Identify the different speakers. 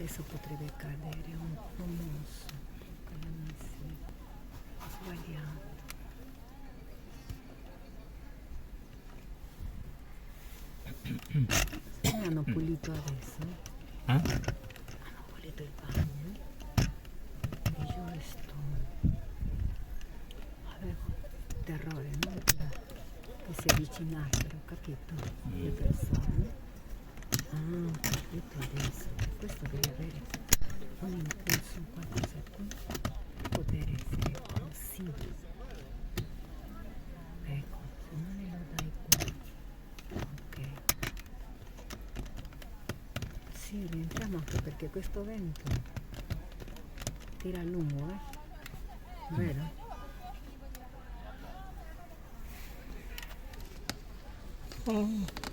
Speaker 1: Adesso potrebbe cadere un po' mosso. Calmissimo. Sbagliato. Come hanno pulito adesso? Hanno pulito il bagno. E io avevo terrore, no? Che si avvicinassero, capito? Le persone. Ah, ho capito adesso. Questo deve avere un impulso, qualcosa qui. Poter essere così. Ecco, se non glielo dai qui. Ok. Sì, rientriamo anche perché questo vento tira a lungo, vero?
Speaker 2: Oh.